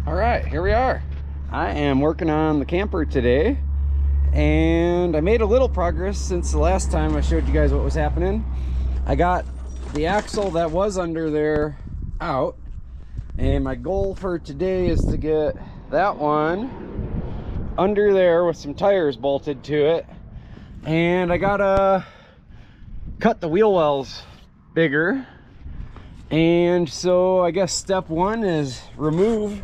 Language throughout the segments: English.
All right, here we are. I am working on the camper today, and I made a little progress since the last time I showed you guys what was happening. I got the axle that was under there out, and my goal for today is to get that one under there with some tires bolted to it. And I gotta cut the wheel wells bigger, and so I guess step one is remove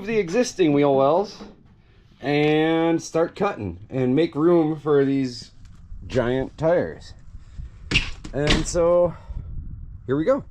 the existing wheel wells and start cutting and make room for these giant tires. And so here we go.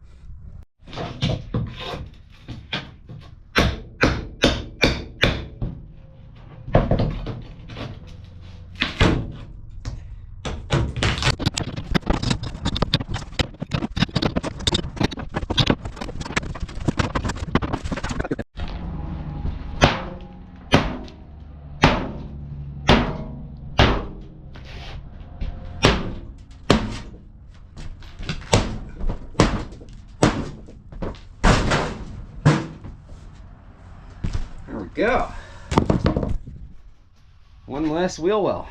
Go. One less wheel well.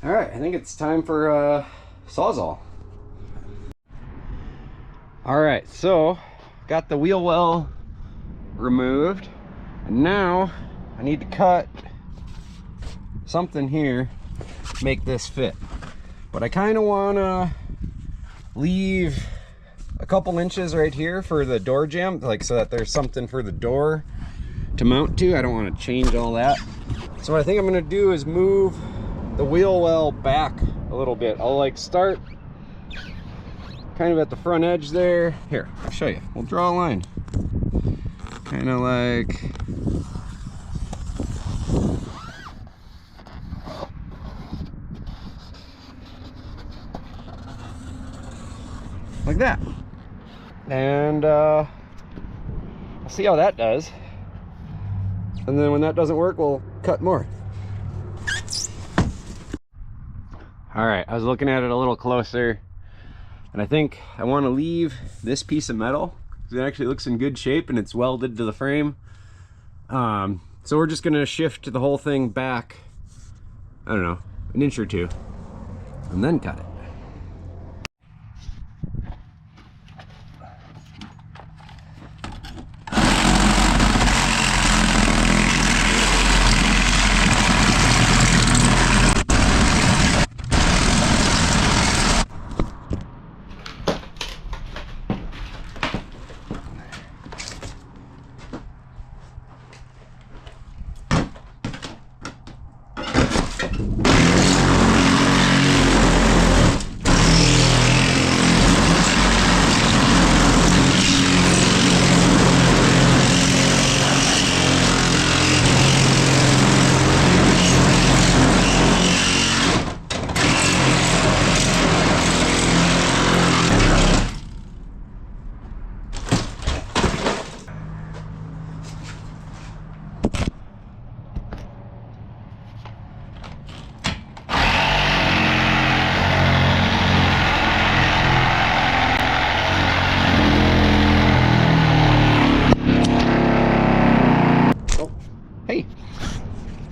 All right, I think it's time for Sawzall. All right, so got the wheel well removed, and now I need to cut something here to make this fit. But I kind of want to leave a couple inches right here for the door jamb, like so that there's something for the door to mount to. I don't want to change all that. So what I think I'm going to do is move the wheel well back a little bit. I'll like start kind of at the front edge there. Here, I'll show you. We'll draw a line. Kind of like that. And I'll see how that does. And then when that doesn't work, we'll cut more. All right, I was looking at it a little closer, and I think I want to leave this piece of metal because it actually looks in good shape and it's welded to the frame. So we're just gonna shift the whole thing back, I don't know, an inch or two, and then cut it.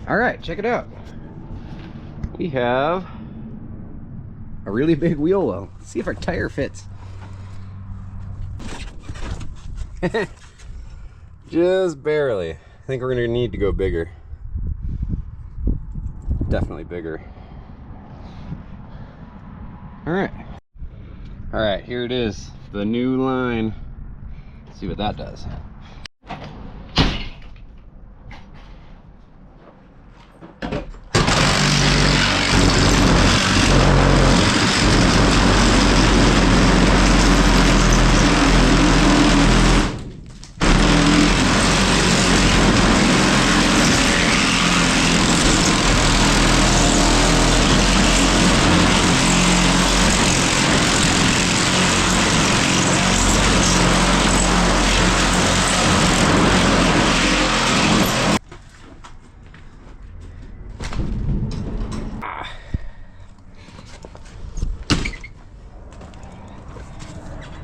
All right, check it out. We have a really big wheel well. Let's see if our tire fits. Just barely. I think we're gonna need to go bigger. Definitely bigger. All right, here it is, the new line. Let's see what that does.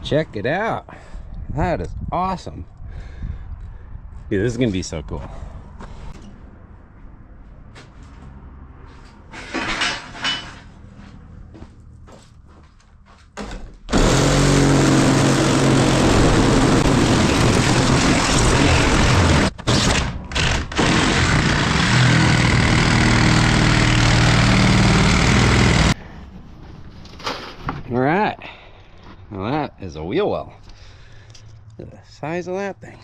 Check it out. That is awesome. Dude, this is gonna be so cool. All right, well, that is a wheel well. Look at the size of that thing.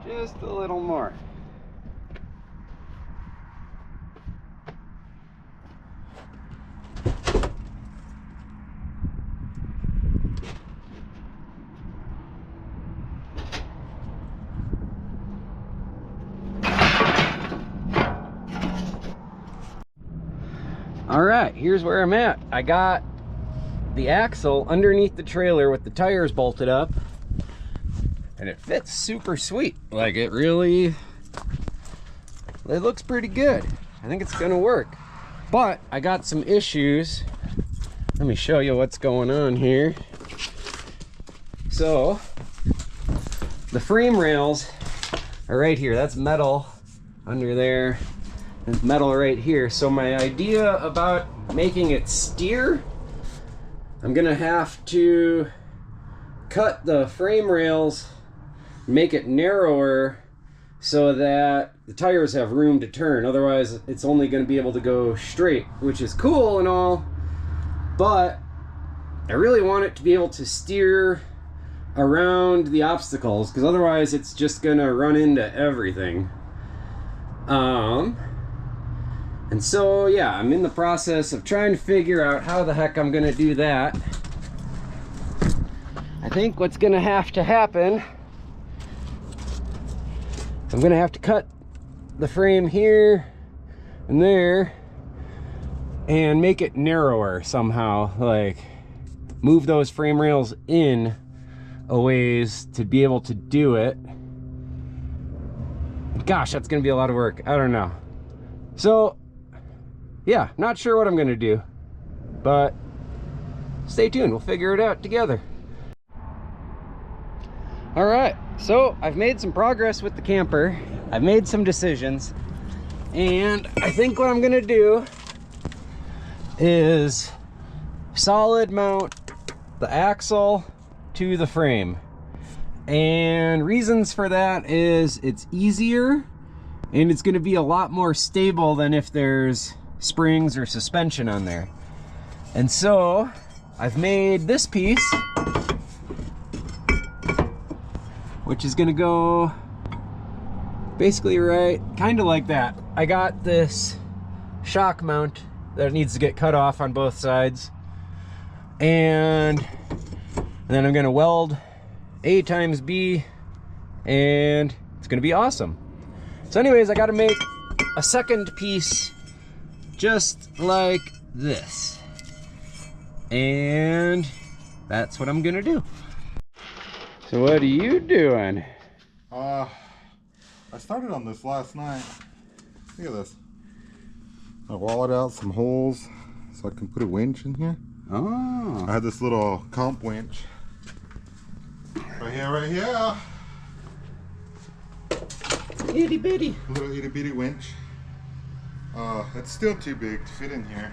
Just a little more. All right, here's where I'm at. I got the axle underneath the trailer with the tires bolted up, and it fits super sweet. Like, it looks pretty good. I think it's gonna work. But I got some issues. Let me show you what's going on here. So, the frame rails are right here. That's metal under there. There's metal right here. So my idea about making it steer, I'm gonna have to cut the frame rails, make it narrower so that the tires have room to turn. Otherwise, it's only gonna be able to go straight, which is cool and all, but I really want it to be able to steer around the obstacles, because otherwise it's just gonna run into everything. And so, yeah, I'm in the process of trying to figure out how the heck I'm gonna do that. I think what's gonna have to happen, I'm gonna have to cut the frame here and there and make it narrower somehow, like move those frame rails in a ways to be able to do it. Gosh, that's gonna be a lot of work. I don't know. So, yeah, not sure what I'm gonna do, but stay tuned, we'll figure it out together. All right, so I've made some progress with the camper. I've made some decisions, and I think what I'm gonna do is solid mount the axle to the frame. And reasons for that is it's easier and it's gonna be a lot more stable than if there's springs or suspension on there. And so I've made this piece, which is gonna go basically right kind of like that. I got this shock mount that needs to get cut off on both sides, and then I'm gonna weld A times B, and it's gonna be awesome. So anyways, I gotta make a second piece just like this, and that's what I'm gonna do. So what are you doing? I started on this last night. Look at this. I walled out some holes so I can put a winch in here. Oh. I had this little comp winch right here. Itty bitty. A little itty bitty winch. It's still too big to fit in here.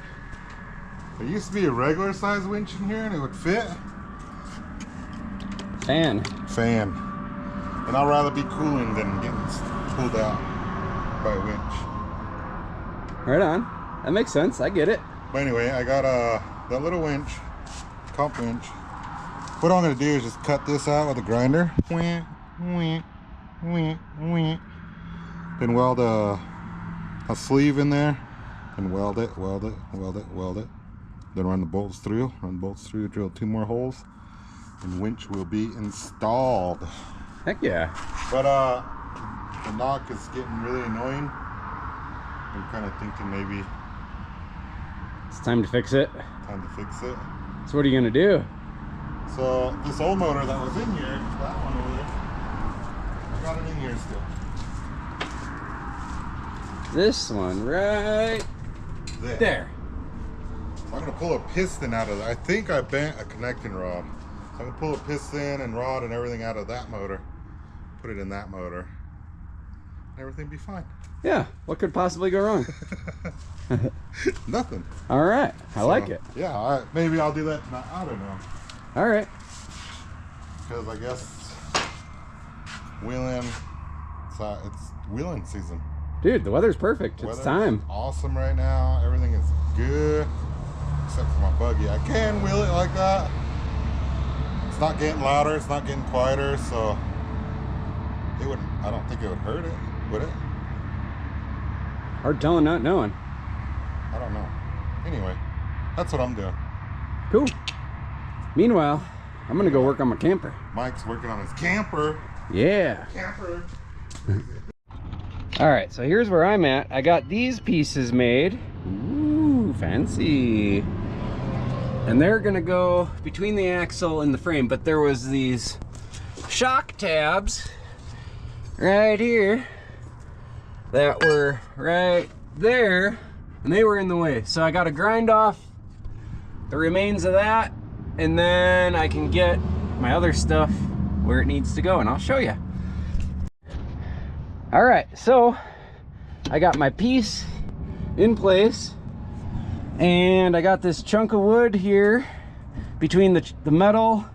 There used to be a regular size winch in here and it would fit. Fan. And I'd rather be cooling than getting pulled out by a winch. Right on. That makes sense. I get it. But anyway, I got that little winch, comp winch. What I'm gonna do is just cut this out with a grinder. Then weld a sleeve in there and weld it. Then run the bolts through, drill 2 more holes, and winch will be installed. Heck yeah. But the knock is getting really annoying. I'm kind of thinking maybe It's time to fix it. So what are you gonna do? So this old motor that was in here, that one over there, I got it in here still. this one right there. I'm gonna pull a piston out of that. I think I bent a connecting rod. So I'm gonna pull a piston and rod and everything out of that motor, put it in that motor, and everything be fine. Yeah, what could possibly go wrong? Nothing. All right, I like it. Yeah, maybe I'll do that. I don't know. All right. Because I guess wheeling, it's wheeling season. Dude, the weather's perfect. It's time. Awesome right now. Everything is good, except for my buggy. I can wheel it like that. It's not getting louder. It's not getting quieter, so it wouldn't. I don't think it would hurt it, would it? Hard telling, not knowing. I don't know. Anyway, that's what I'm doing. Cool. Meanwhile, I'm gonna go work on my camper. Mike's working on his camper. Yeah. Camper. All right, so here's where I'm at. I got these pieces made. Ooh, fancy. And they're gonna go between the axle and the frame, but there was these shock tabs right here that were right there, and they were in the way. So I gotta grind off the remains of that, and then I can get my other stuff where it needs to go, and I'll show you. All right, so I got my piece in place, and I got this chunk of wood here between the metal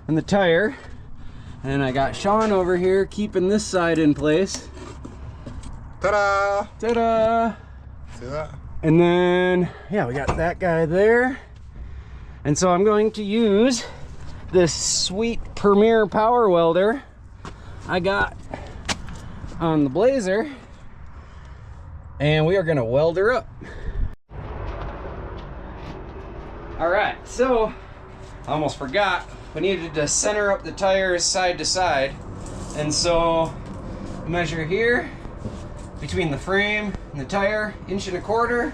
and the tire, and I got Sean over here keeping this side in place. Ta-da! Ta-da! See that? And then, yeah, we got that guy there. And so I'm going to use this sweet Premier power welder I got on the Blazer, and we are gonna weld her up. All right, so I almost forgot, we needed to center up the tires side to side. And so measure here between the frame and the tire, 1.25 inches.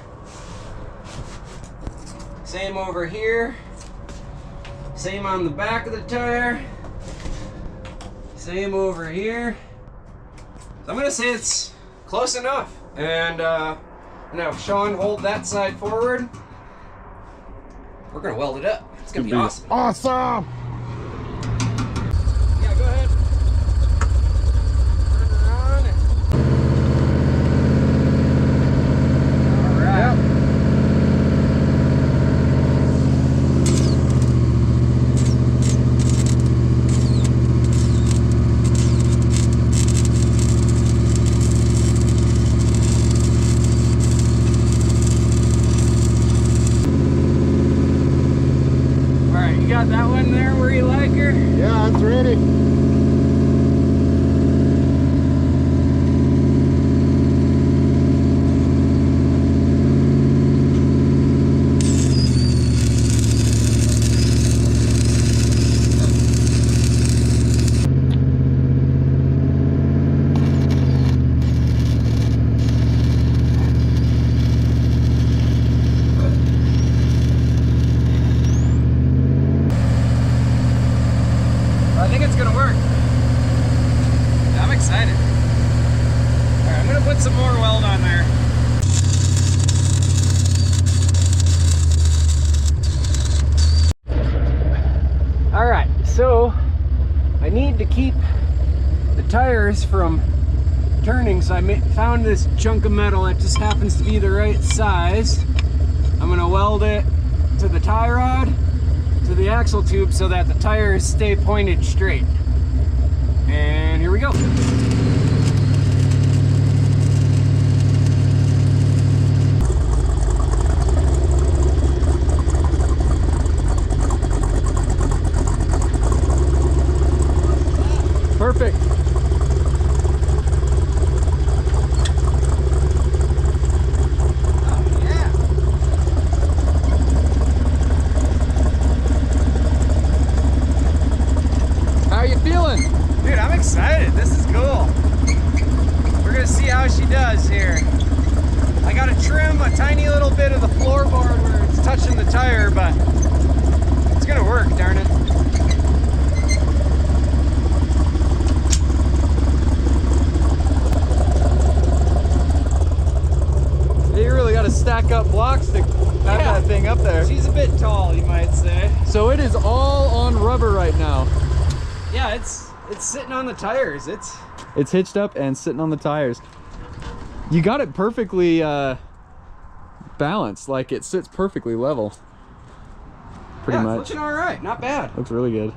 Same over here. Same on the back of the tire. Same over here. So I'm gonna say it's close enough. And now Sean, hold that side forward. We're gonna weld it up. It's gonna be awesome. Awesome! Yeah, go ahead. Turn around. All right. Yep. Got that one there where you like her? Yeah, it's ready. I think it's gonna work. I'm excited. All right, I'm gonna put some more weld on there. All right, so I need to keep the tires from turning, so I found this chunk of metal that just happens to be the right size. I'm gonna weld it to the tie rod, to the axle tube, so that the tires stay pointed straight. And here we go. Perfect. Dude, I'm excited. This is cool. We're gonna see how she does here. I gotta trim a tiny little bit of the floorboard where it's touching the tire, but it's gonna work, darn it. pick up blocks to have that thing up there. She's a bit tall, you might say. So it is all on rubber right now. Yeah, it's sitting on the tires. It's hitched up and sitting on the tires. You got it perfectly balanced, like it sits perfectly level. Pretty much. It's looking all right, not bad. Looks really good.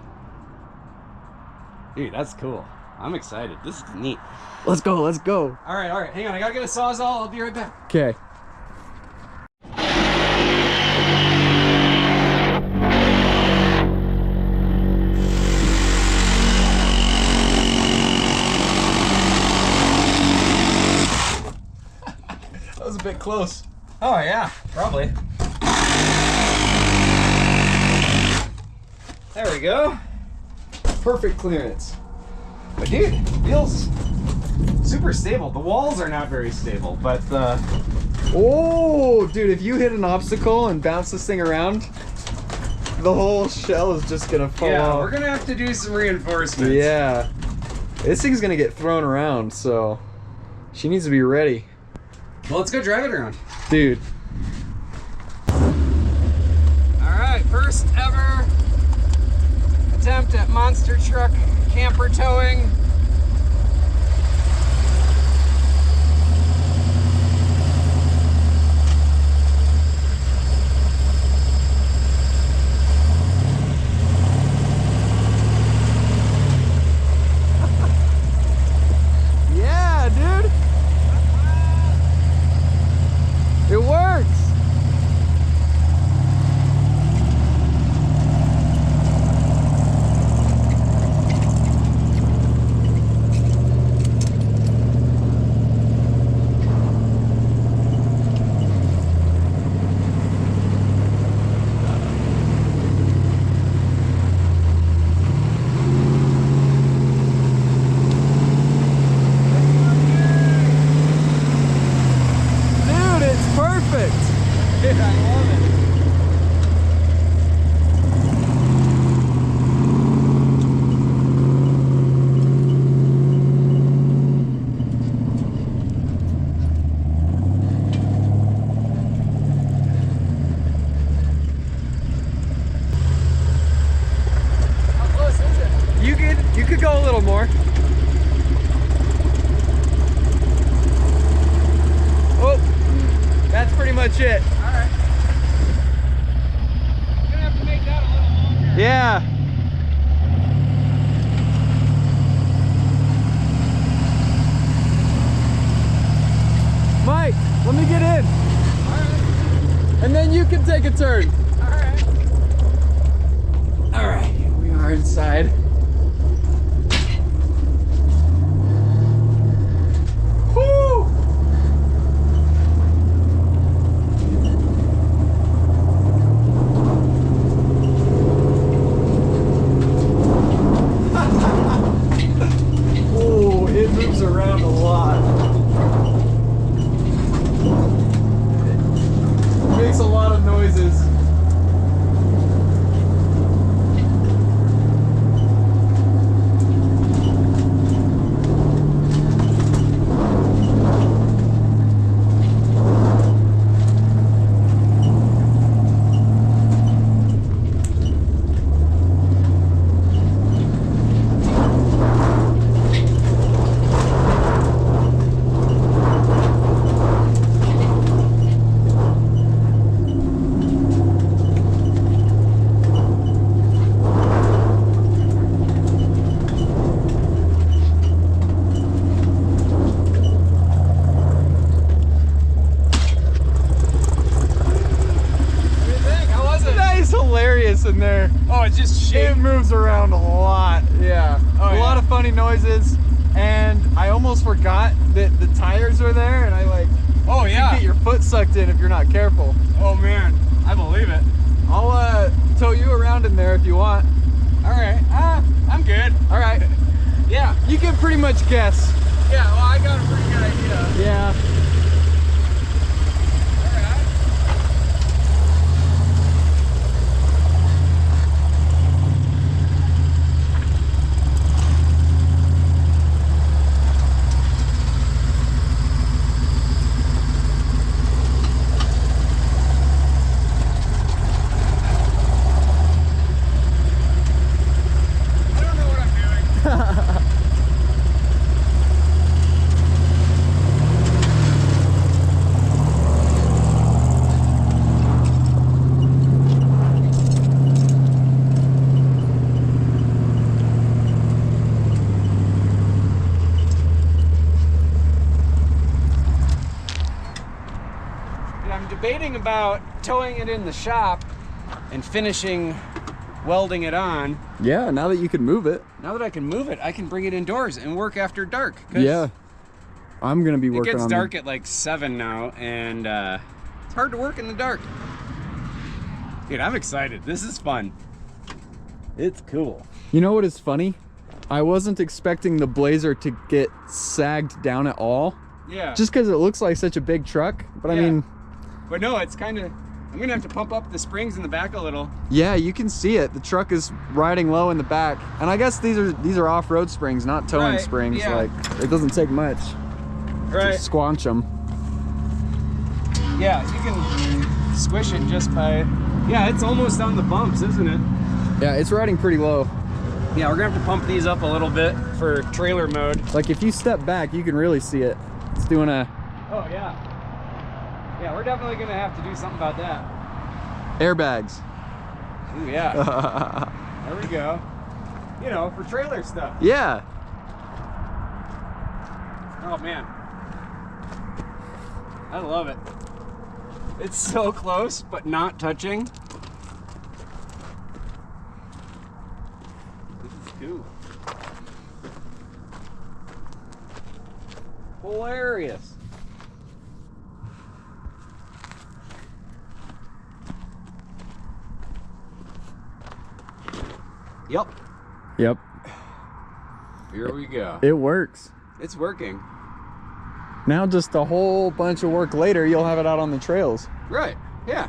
Dude, that's cool. I'm excited. This is neat. Let's go, let's go. All right. Hang on, I gotta get a Sawzall. I'll be right back. Okay. That was a bit close. Oh yeah, probably. There we go. Perfect clearance. But dude, it feels super stable. The walls are not very stable, but Oh, dude, if you hit an obstacle and bounce this thing around, the whole shell is just gonna fall off. we're gonna have to do some reinforcements. Yeah. This thing's gonna get thrown around, so she needs to be ready. Well, let's go drive it around. Dude. All right, first ever attempt at monster truck camper towing. Yeah, dude. It works. Dude, it's perfect. Dude, I love it. How close is it? You could go a little more. Oh, that's pretty much it. All right. You're gonna have to make that a little longer. Yeah. Mike, let me get in. All right. And then you can take a turn. All right. All right, here we are inside. Woo! Oh, it moves around a lot. It makes a lot of noises. Hilarious in there. Oh, it just It shakes. moves around a lot. Yeah. Oh, a lot of funny noises. And I almost forgot that the tires were there, and I like Oh you yeah. get your foot sucked in if you're not careful. Oh man, I believe it. I'll tow you around in there if you want. All right. I'm good. All right. Yeah. You can pretty much guess. Yeah. Well, I got a pretty good idea. Yeah. All right. debating about towing it in the shop and finishing welding it on. Yeah, now that you can move it. Now that I can move it, I can bring it indoors and work after dark. 'Cause Yeah. I'm gonna be it working on gets dark at like 7 now, and it's hard to work in the dark. Dude, I'm excited. This is fun. It's cool. You know what is funny? I wasn't expecting the Blazer to get sagged down at all. Yeah. Just because it looks like such a big truck. But I Yeah. mean, But no, it's kind of, I'm gonna have to pump up the springs in the back a little. yeah, you can see it. The truck is riding low in the back. And I guess these are off-road springs, not towing Right, springs. yeah. Like, it doesn't take much Right. to squanch them. Yeah, you can squish it just by, yeah, it's almost on the bumps, isn't it? Yeah, it's riding pretty low. Yeah, we're gonna have to pump these up a little bit for trailer mode. Like, if you step back, you can really see it. It's doing a Oh yeah. Yeah, we're definitely gonna have to do something about that. airbags. Ooh, yeah. There we go. You know, for trailer stuff. Yeah. Oh man. I love it. It's so close, but not touching. This is cool. Hilarious. Yep. Yep. Here we go. It works. It's working. Now just a whole bunch of work later, you'll have it out on the trails. Right. Yeah.